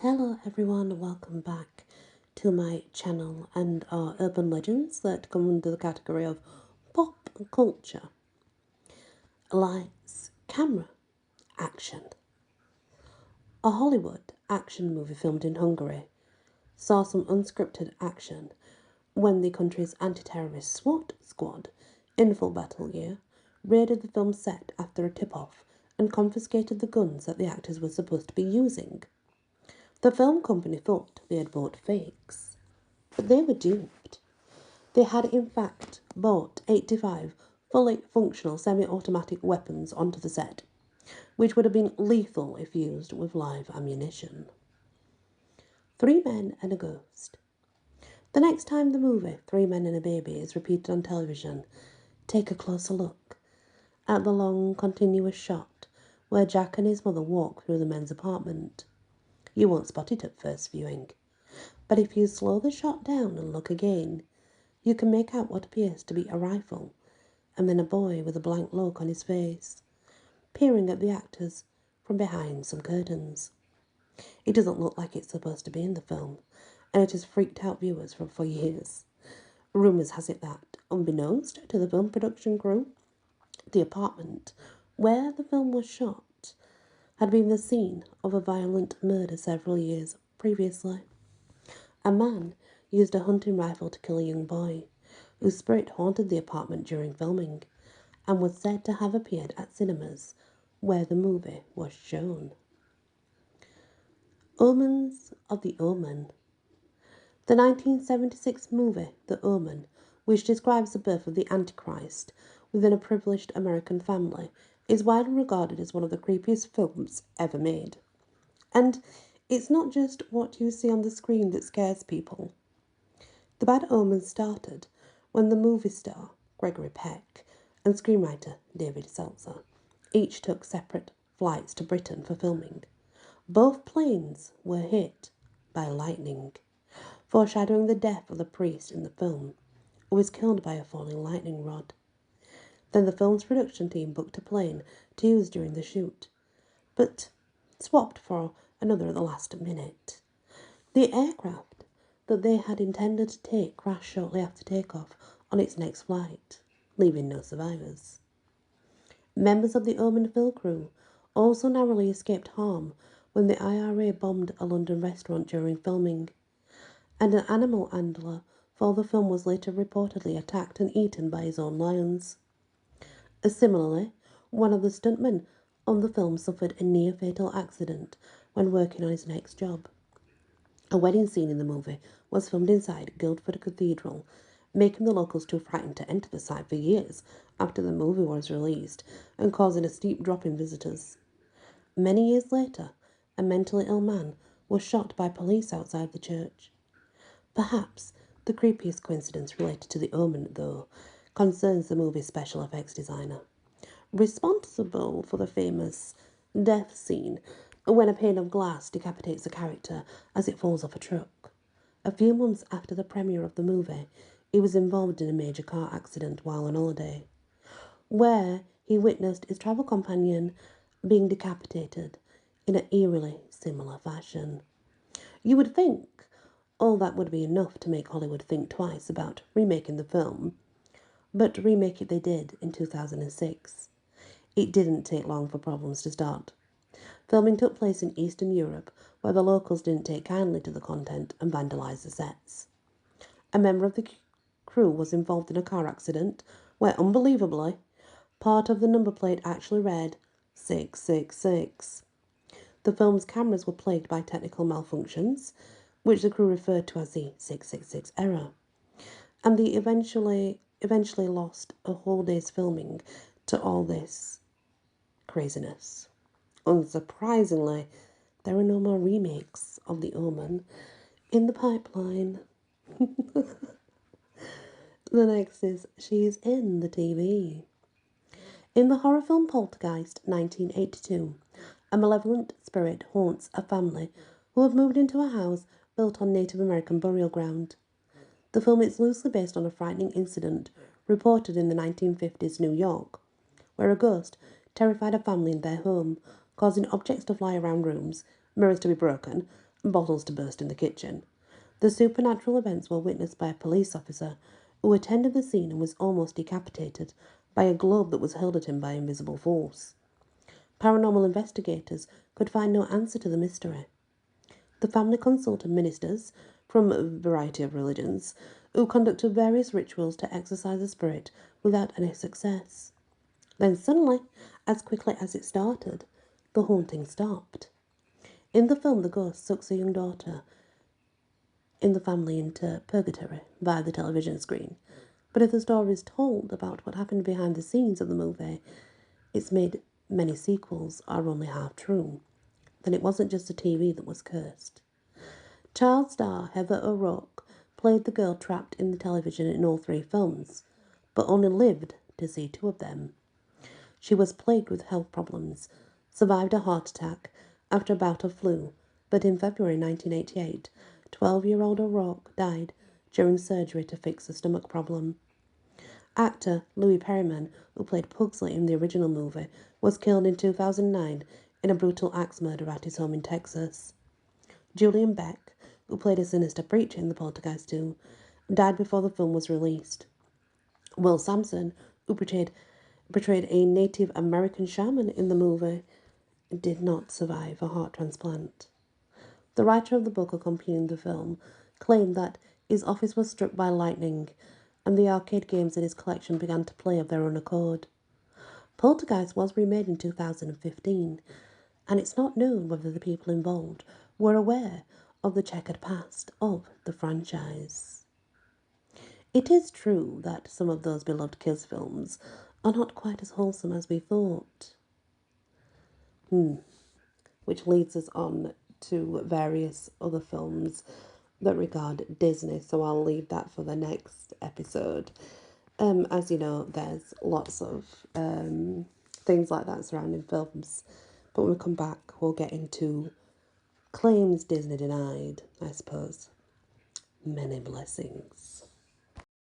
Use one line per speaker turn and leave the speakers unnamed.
Hello everyone, welcome back to my channel and our urban legends that come under the category of pop culture. Lights, camera, action. A Hollywood action movie filmed in Hungary saw some unscripted action when the country's anti-terrorist SWAT squad, in full battle gear, raided the film set after a tip-off and confiscated the guns that the actors were supposed to be using. The film company thought they had bought fakes, but they were duped. They had in fact bought 85 fully functional semi-automatic weapons onto the set, which would have been lethal if used with live ammunition. Three Men and a Ghost. The next time the movie Three Men and a Baby is repeated on television, take a closer look at the long continuous shot where Jack and his mother walk through the men's apartment. You won't spot it at first viewing, but if you slow the shot down and look again, you can make out what appears to be a rifle, and then a boy with a blank look on his face, peering at the actors from behind some curtains. It doesn't look like it's supposed to be in the film, and it has freaked out viewers for years. Rumours has it that, unbeknownst to the film production crew, the apartment where the film was shot had been the scene of a violent murder several years previously. A man used a hunting rifle to kill a young boy, whose spirit haunted the apartment during filming, and was said to have appeared at cinemas where the movie was shown. Omens of the Omen. The 1976 movie The Omen, which describes the birth of the Antichrist within a privileged American family, is widely regarded as one of the creepiest films ever made. And it's not just what you see on the screen that scares people. The Bad Omens started when the movie star Gregory Peck and screenwriter David Seltzer each took separate flights to Britain for filming. Both planes were hit by lightning, foreshadowing the death of the priest in the film, who was killed by a falling lightning rod. Then the film's production team booked a plane to use during the shoot, but swapped for another at the last minute. The aircraft that they had intended to take crashed shortly after takeoff on its next flight, leaving no survivors. Members of the Omen film crew also narrowly escaped harm when the IRA bombed a London restaurant during filming, and an animal handler for the film was later reportedly attacked and eaten by his own lions. Similarly, one of the stuntmen on the film suffered a near-fatal accident when working on his next job. A wedding scene in the movie was filmed inside Guildford Cathedral, making the locals too frightened to enter the site for years after the movie was released and causing a steep drop in visitors. Many years later, a mentally ill man was shot by police outside the church. Perhaps the creepiest coincidence related to The Omen, though, concerns the movie's special effects designer, responsible for the famous death scene when a pane of glass decapitates a character as it falls off a truck. A few months after the premiere of the movie, he was involved in a major car accident while on holiday, where he witnessed his travel companion being decapitated in an eerily similar fashion. You would think all that would be enough to make Hollywood think twice about remaking the film, but remake it they did in 2006. It didn't take long for problems to start. Filming took place in Eastern Europe, where the locals didn't take kindly to the content and vandalised the sets. A member of the crew was involved in a car accident where, unbelievably, part of the number plate actually read 666. The film's cameras were plagued by technical malfunctions, which the crew referred to as the 666 error, and they eventually lost a whole day's filming to all this craziness. Unsurprisingly, there are no more remakes of The Omen in the pipeline. The next is She's in the TV. In the horror film Poltergeist 1982, a malevolent spirit haunts a family who have moved into a house built on Native American burial ground. The film is loosely based on a frightening incident reported in the 1950s New York, where a ghost terrified a family in their home, causing objects to fly around rooms, mirrors to be broken, bottles to burst in the kitchen. The supernatural events were witnessed by a police officer who attended the scene and was almost decapitated by a globe that was hurled at him by invisible force. Paranormal investigators could find no answer to the mystery. The family consulted ministers from a variety of religions who conducted various rituals to exorcise the spirit without any success. Then suddenly, as quickly as it started, the haunting stopped. In the film, the ghost sucks a young daughter in the family into purgatory via the television screen. But if the story is told about what happened behind the scenes of the movie, it's made many sequels are only half true. Then it wasn't just the TV that was cursed. Child star Heather O'Rourke played the girl trapped in the television in all three films, but only lived to see two of them. She was plagued with health problems, survived a heart attack after a bout of flu, but in February 1988, 12-year-old O'Rourke died during surgery to fix a stomach problem. Actor Louis Perryman, who played Pugsley in the original movie, was killed in 2009 in a brutal axe murder at his home in Texas. Julian Beck, who played a sinister preacher in The Poltergeist 2, died before the film was released. Will Sampson, who portrayed a Native American shaman in the movie, did not survive a heart transplant. The writer of the book accompanying the film claimed that his office was struck by lightning and the arcade games in his collection began to play of their own accord. Poltergeist was remade in 2015, and it's not known whether the people involved were aware of the checkered past of the franchise. It is true that some of those beloved kids' films are not quite as wholesome as we thought. Which leads us on to various other films that regard Disney, so I'll leave that for the next episode. As you know, there's lots of things like that surrounding films, but when we come back, we'll get into claims Disney denied, I suppose. Many blessings.